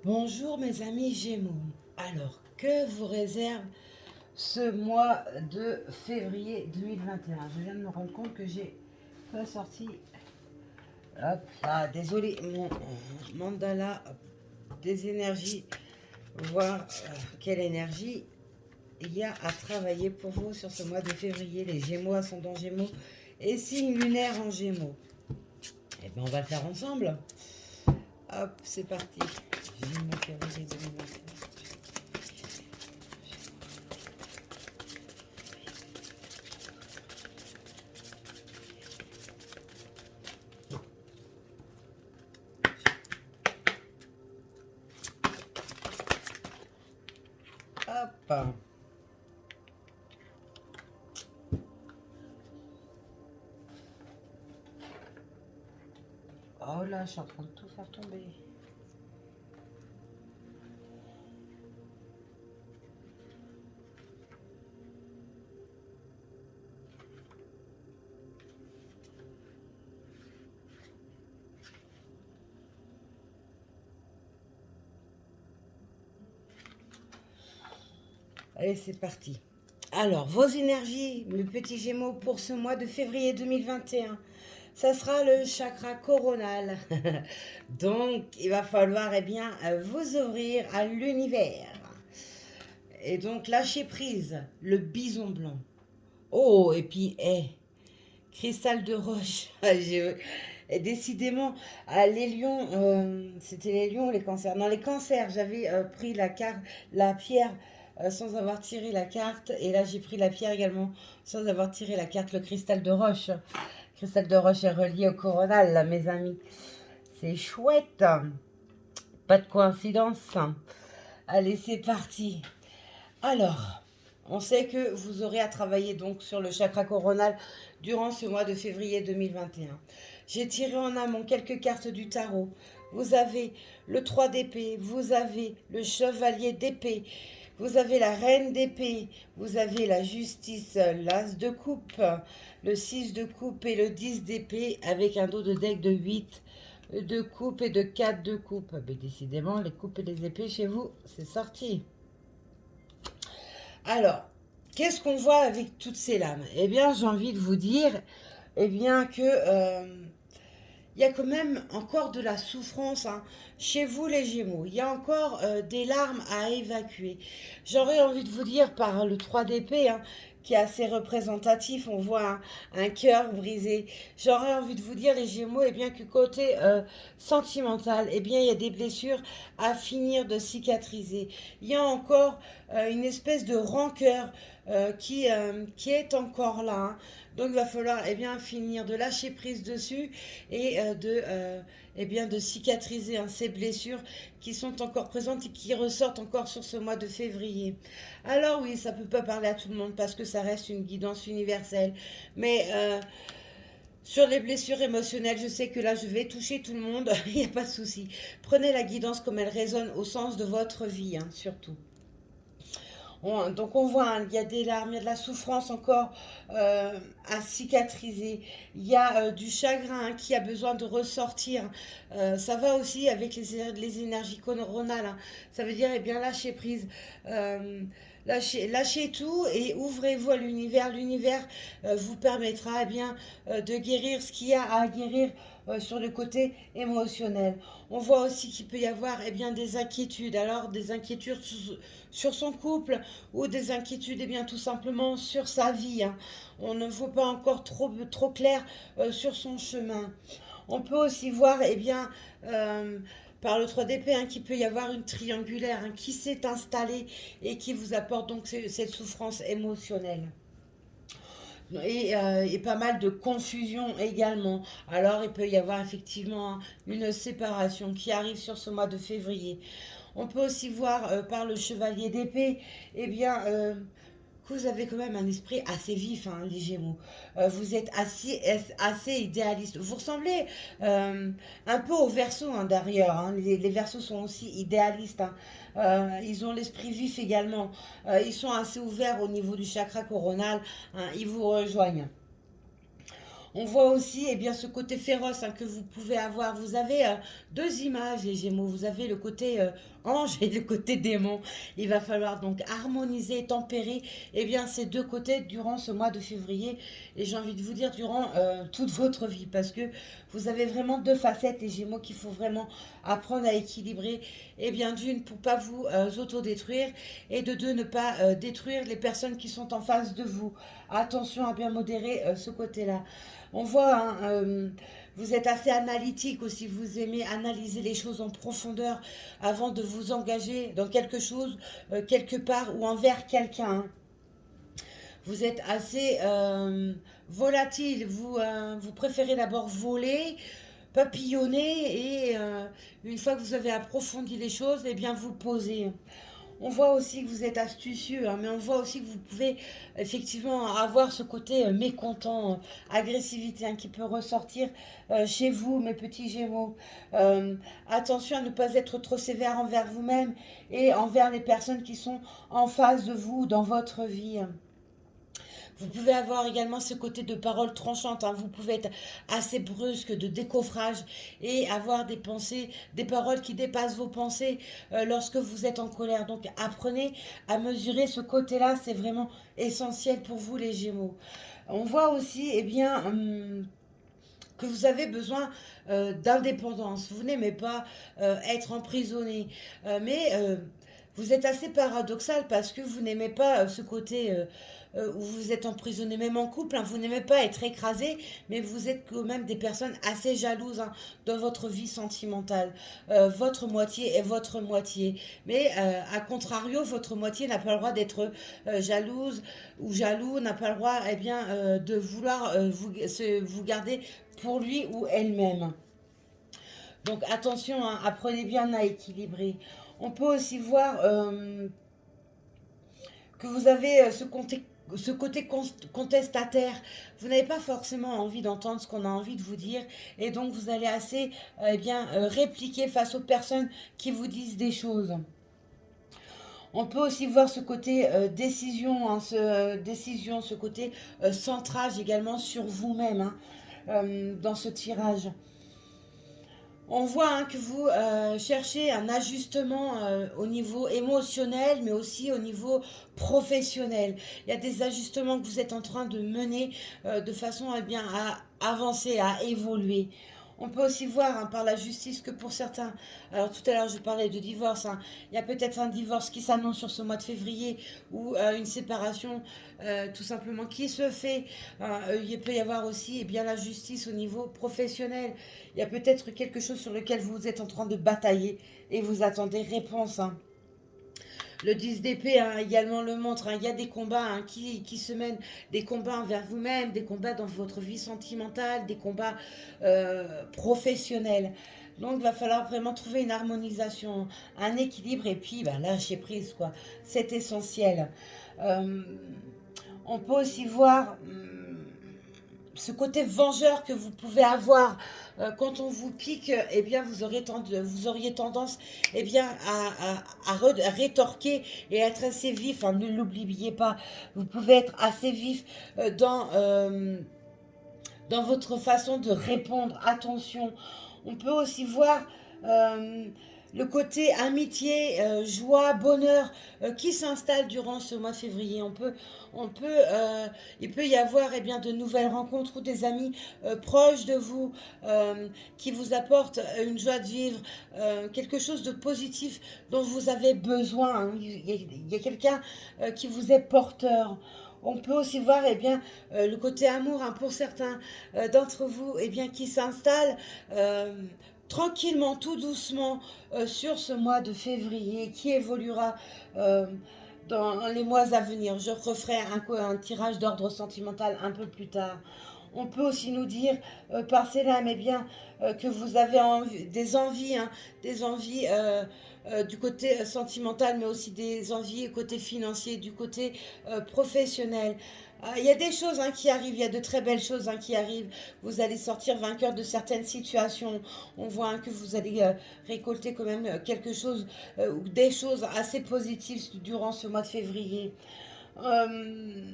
Bonjour mes amis Gémeaux. Alors, que vous réserve ce mois de février 2021? Je viens de me rendre compte que j'ai pas sorti. Hop là, désolé, mon mandala des énergies, voir quelle énergie il y a à travailler pour vous sur ce mois de février. Les Gémeaux, ascendant Gémeaux et signe lunaire en Gémeaux. Eh bien, on va le faire ensemble. Hop, c'est parti. Gémeaux, février 2021. Hop. Oh là, je suis en train de tout faire tomber. Allez, c'est parti. Alors, vos énergies, mes petits Gémeaux, pour ce mois de février 2021, ça sera le chakra coronal. Donc, il va falloir bien, vous ouvrir à l'univers. Et donc, lâcher prise, le bison blanc. Oh, et puis, cristal de roche. Et décidément, les lions, c'était les lions ou les cancers? Non, les cancers, j'avais pris la carte, la pierre sans avoir tiré la carte. Et là, j'ai pris la pierre également sans avoir tiré la carte, le cristal de roche. Le cristal de roche est relié au coronal, là, mes amis. C'est chouette. Pas de coïncidence. Allez, c'est parti. Alors, on sait que vous aurez à travailler donc sur le chakra coronal durant ce mois de février 2021. J'ai tiré en amont quelques cartes du tarot. Vous avez le 3 d'épée, vous avez le chevalier d'épée, vous avez la reine d'épée, vous avez la justice, l'as de coupe, le 6 de coupe et le 10 d'épée avec un dos de deck de 8 de coupe et de 4 de coupe. Mais décidément, les coupes et les épées chez vous, c'est sorti. Alors, qu'est-ce qu'on voit avec toutes ces lames? Eh bien, j'ai envie de vous dire, eh bien, que il y a quand même encore de la souffrance, hein. Chez vous, les Gémeaux. Il y a encore des larmes à évacuer. J'aurais envie de vous dire par le 3 d'épée, hein, qui est assez représentatif, on voit un cœur brisé. J'aurais envie de vous dire, les Gémeaux, eh bien, que côté sentimental, eh bien, il y a des blessures à finir de cicatriser. Il y a encore une espèce de rancœur qui est encore là, hein. Donc il va falloir eh bien, finir de lâcher prise dessus et eh bien, de cicatriser, hein, ces blessures qui sont encore présentes et qui ressortent encore sur ce mois de février. Alors oui, ça ne peut pas parler à tout le monde parce que ça reste une guidance universelle. Mais sur les blessures émotionnelles, je sais que là, je vais toucher tout le monde, il n'y a pas de souci. Prenez la guidance comme elle résonne au sens de votre vie, hein, surtout. Donc on voit, hein, il y a des larmes, il y a de la souffrance encore à cicatriser. Il y a du chagrin, hein, qui a besoin de ressortir. Ça va aussi avec les énergies coronales, hein. Ça veut dire eh bien lâcher prise. Lâchez tout et ouvrez-vous à l'univers. L'univers vous permettra eh bien, de guérir ce qu'il y a à guérir sur le côté émotionnel. On voit aussi qu'il peut y avoir eh bien, des inquiétudes. Alors des inquiétudes sur son couple ou des inquiétudes eh bien, tout simplement sur sa vie, hein. On ne voit pas encore trop clair sur son chemin. On peut aussi voir eh bien, par le 3 d'épée, hein, qu'il peut y avoir une triangulaire, hein, qui s'est installée et qui vous apporte donc cette souffrance émotionnelle. Et pas mal de confusion également. Alors il peut y avoir effectivement une séparation qui arrive sur ce mois de février. On peut aussi voir par le chevalier d'épée, eh bien, que vous avez quand même un esprit assez vif, hein, les Gémeaux. Vous êtes assez idéaliste. Vous ressemblez un peu aux Verseaux, hein, d'ailleurs, hein. Les Verseaux sont aussi idéalistes, hein. Ils ont l'esprit vif également. Ils sont assez ouverts au niveau du chakra coronal, hein. Ils vous rejoignent. On voit aussi eh bien, ce côté féroce que vous pouvez avoir. Vous avez deux images, les Gémeaux. Vous avez le côté ange et le côté démon. Il va falloir donc harmoniser et tempérer eh bien, ces deux côtés durant ce mois de février. Et j'ai envie de vous dire durant toute votre vie. Parce que vous avez vraiment deux facettes, les Gémeaux, qu'il faut vraiment apprendre à équilibrer. Et bien d'une, pour pas vous autodétruire. Et de deux, ne pas détruire les personnes qui sont en face de vous. Attention à bien modérer ce côté-là. On voit, vous êtes assez analytique aussi, vous aimez analyser les choses en profondeur avant de vous engager dans quelque chose, quelque part ou envers quelqu'un. Vous êtes assez volatile, vous préférez d'abord voler, papillonner et une fois que vous avez approfondi les choses, eh bien vous poser. On voit aussi que vous êtes astucieux, mais on voit aussi que vous pouvez effectivement avoir ce côté mécontent, agressivité qui peut ressortir chez vous, mes petits Gémeaux. Attention à ne pas être trop sévère envers vous-même et envers les personnes qui sont en face de vous dans votre vie. Vous pouvez avoir également ce côté de parole tranchante. Vous pouvez être assez brusque, de décoffrage et avoir des pensées, des paroles qui dépassent vos pensées lorsque vous êtes en colère. Donc apprenez à mesurer ce côté-là. C'est vraiment essentiel pour vous les Gémeaux. On voit aussi, eh bien, que vous avez besoin d'indépendance. Vous n'aimez pas être emprisonné. Mais vous êtes assez paradoxal parce que vous n'aimez pas ce côté où vous êtes emprisonné, même en couple. Vous n'aimez pas être écrasé, mais vous êtes quand même des personnes assez jalouses dans votre vie sentimentale. Votre moitié est votre moitié. Mais à contrario, votre moitié n'a pas le droit d'être jalouse ou jaloux, n'a pas le droit eh bien, de vouloir vous garder pour lui ou elle-même. Donc attention, apprenez bien à équilibrer. On peut aussi voir que vous avez ce côté contestataire. Vous n'avez pas forcément envie d'entendre ce qu'on a envie de vous dire. Et donc vous allez assez eh bien, répliquer face aux personnes qui vous disent des choses. On peut aussi voir ce côté décision, ce côté centrage également sur vous-même dans ce tirage. On voit que vous cherchez un ajustement au niveau émotionnel, mais aussi au niveau professionnel. Il y a des ajustements que vous êtes en train de mener de façon eh bien, à avancer, à évoluer. On peut aussi voir par la justice que pour certains, alors tout à l'heure je parlais de divorce, il y a peut-être un divorce qui s'annonce sur ce mois de février ou une séparation tout simplement qui se fait. Il peut y avoir aussi eh bien, la justice au niveau professionnel. Il y a peut-être quelque chose sur lequel vous êtes en train de batailler et vous attendez réponse. Le 10 d'épée également le montre. Il y a des combats qui se mènent, des combats envers vous-même, des combats dans votre vie sentimentale, des combats professionnels. Donc, il va falloir vraiment trouver une harmonisation, un équilibre et puis lâcher prise, quoi. C'est essentiel. Euh, on peut aussi voir ce côté vengeur que vous pouvez avoir quand on vous pique, eh bien vous auriez tendance eh bien, à rétorquer et être assez vif. Ne l'oubliez pas, vous pouvez être assez vif dans votre façon de répondre. Attention, on peut aussi voir le côté amitié, joie, bonheur qui s'installe durant ce mois de février. Il peut y avoir eh bien, de nouvelles rencontres ou des amis proches de vous qui vous apportent une joie de vivre, quelque chose de positif dont vous avez besoin. Il y a quelqu'un qui vous est porteur. On peut aussi voir eh bien, le côté amour pour certains d'entre vous eh bien, qui s'installe tranquillement, tout doucement sur ce mois de février qui évoluera dans les mois à venir. Je referai un tirage d'ordre sentimental un peu plus tard. On peut aussi nous dire par ces lames eh bien, que vous avez des envies du côté sentimental, mais aussi des envies côté financier, du côté professionnel. Il y a des choses qui arrivent, il y a de très belles choses qui arrivent. Vous allez sortir vainqueur de certaines situations. On voit que vous allez récolter quand même quelque chose, ou des choses assez positives durant ce mois de février. Euh,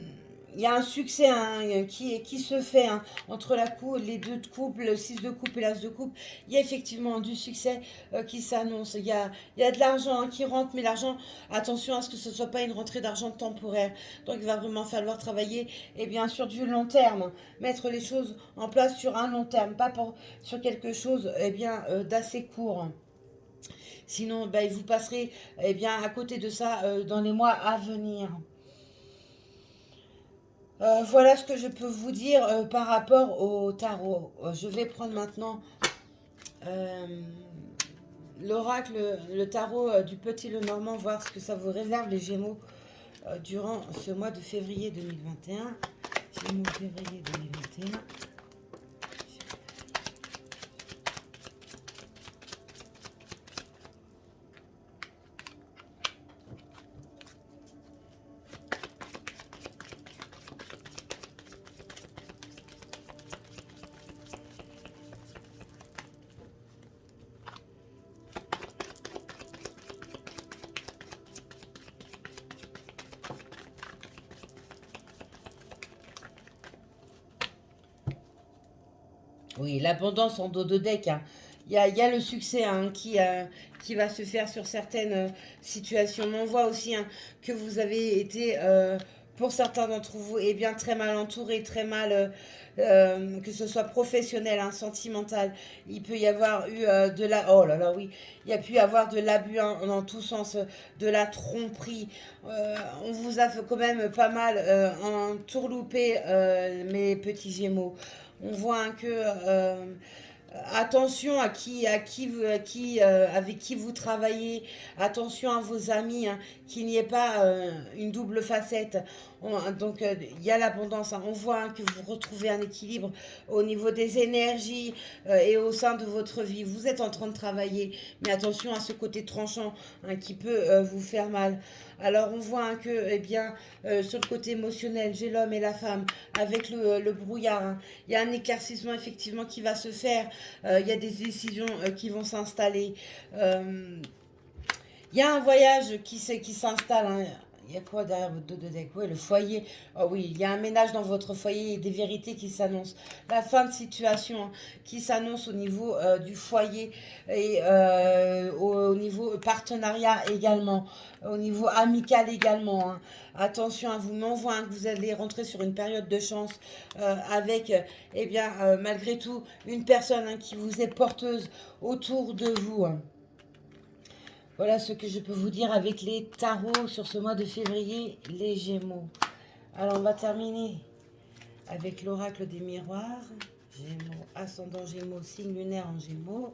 il y a un succès hein, qui se fait hein, entre les deux de couple, le 6 de coupe et l'as de coupe. Il y a effectivement du succès qui s'annonce. Il y a de l'argent hein, qui rentre, mais l'argent, attention à ce que ce ne soit pas une rentrée d'argent temporaire. Donc il va vraiment falloir travailler et bien sûr du long terme. Mettre les choses en place sur un long terme, pas sur quelque chose eh bien d'assez court. Sinon, ben, vous passerez eh bien, à côté de ça dans les mois à venir. Voilà ce que je peux vous dire par rapport au tarot. Je vais prendre maintenant euh, l'oracle, le tarot du Petit Lenormand, voir ce que ça vous réserve les Gémeaux durant ce mois de février 2021. Gémeaux février 2021. Oui, l'abondance en dos de deck. Hein. Il y a le succès hein, qui va se faire sur certaines situations. Mais on voit aussi hein, que vous avez été, pour certains d'entre vous, eh bien, très mal entouré, très mal, que ce soit professionnel, hein, sentimental. Il peut y avoir eu de la... Oh là là, oui. Il y a pu y avoir de l'abus hein, dans tout sens, de la tromperie. On vous a fait quand même pas mal entourloupé, mes petits Gémeaux. On voit hein, que attention avec qui vous travaillez, attention à vos amis, hein, qu'il n'y ait pas une double facette. Donc il y a l'abondance. Hein. On voit hein, que vous retrouvez un équilibre au niveau des énergies et au sein de votre vie. Vous êtes en train de travailler, mais attention à ce côté tranchant hein, qui peut vous faire mal. Alors on voit hein, que eh bien sur le côté émotionnel, j'ai l'homme et la femme avec le brouillard. Hein. Il y a un éclaircissement effectivement qui va se faire. Il y a des décisions qui vont s'installer. Il y a un voyage qui s'installe. Hein. Il y a quoi derrière votre dos de deck? Oui, le foyer. Oh oui, il y a un ménage dans votre foyer et des vérités qui s'annoncent. La fin de situation hein, qui s'annonce au niveau du foyer et au niveau partenariat également, au niveau amical également. Hein. Attention à vous, mais on voit hein, que vous allez rentrer sur une période de chance avec, eh bien, malgré tout, une personne hein, qui vous est porteuse autour de vous. Hein. Voilà ce que je peux vous dire avec les tarots sur ce mois de février, les Gémeaux. Alors, on va terminer avec l'oracle des miroirs. Gémeaux, ascendant Gémeaux, signe lunaire en Gémeaux.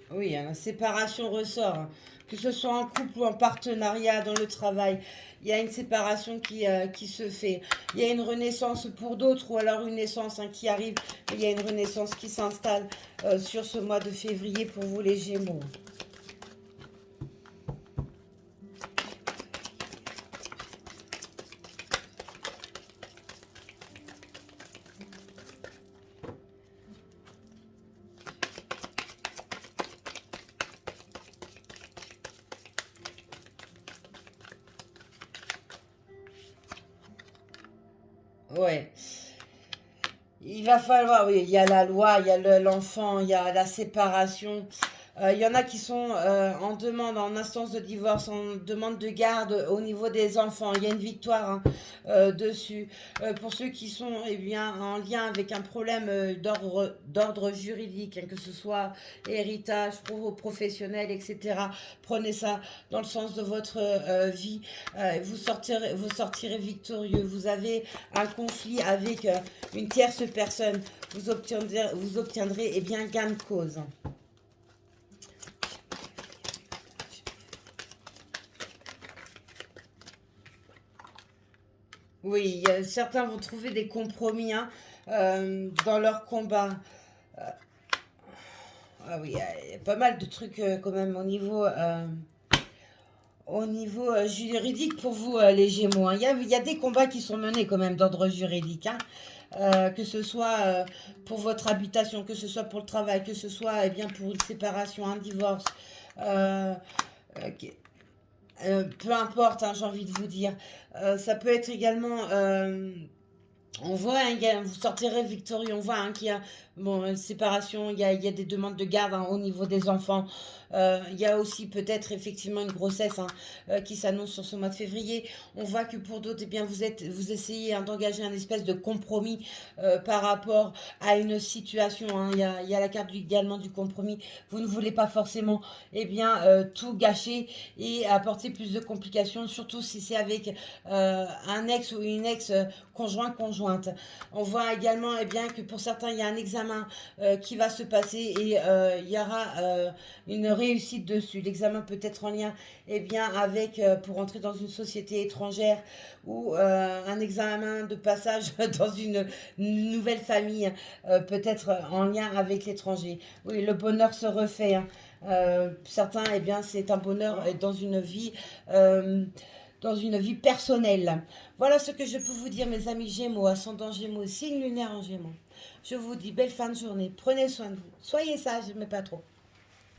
Oui, hein, la séparation ressort. Hein. Que ce soit en couple ou en partenariat dans le travail, il y a une séparation qui se fait. Il y a une renaissance pour d'autres ou alors une naissance hein, qui arrive. Il y a une renaissance qui s'installe sur ce mois de février pour vous les Gémeaux. Ouais. Il va falloir, oui, il y a la loi, il y a l'enfant, il y a la séparation. Il y en a qui sont en demande, en instance de divorce, en demande de garde au niveau des enfants. Il y a une victoire hein, dessus. Pour ceux qui sont eh bien, en lien avec un problème d'ordre juridique, hein, que ce soit héritage, professionnel, etc., prenez ça dans le sens de votre vie. Vous sortirez victorieux. Vous avez un conflit avec une tierce personne. Vous obtiendrez eh bien, gain de cause. Oui, certains vont trouver des compromis hein, dans leur combat. Ah oui, il y a pas mal de trucs quand même au niveau juridique pour vous, les Gémeaux, hein. Il y a des combats qui sont menés quand même d'ordre juridique, hein. Que ce soit pour votre habitation, que ce soit pour le travail, que ce soit eh bien, pour une séparation, un divorce. euh, ok. Peu importe, hein, j'ai envie de vous dire. Ça peut être également on voit, hein, vous sortirez victorieux, on voit hein, qu'il y a bon, une séparation, il y a des demandes de garde hein, au niveau des enfants. Il y a aussi peut-être effectivement une grossesse hein, qui s'annonce sur ce mois de février. On voit que pour d'autres, eh bien, vous essayez hein, d'engager un espèce de compromis par rapport à une situation, hein. Il y a la carte également du compromis. Vous ne voulez pas forcément eh bien, tout gâcher et apporter plus de complications, surtout si c'est avec un ex ou une ex conjointe. On voit également eh bien, que pour certains, il y a un examen qui va se passer et il y aura une réussite dessus. L'examen peut être en lien eh bien, avec, pour entrer dans une société étrangère ou un examen de passage dans une nouvelle famille, peut-être en lien avec l'étranger. Oui, le bonheur se refait, hein. Certains, eh bien, c'est un bonheur euh, dans une vie personnelle. Voilà ce que je peux vous dire, mes amis Gémeaux, ascendant Gémeaux, signe lunaire en Gémeaux. Je vous dis belle fin de journée, prenez soin de vous, soyez sages, mais pas trop.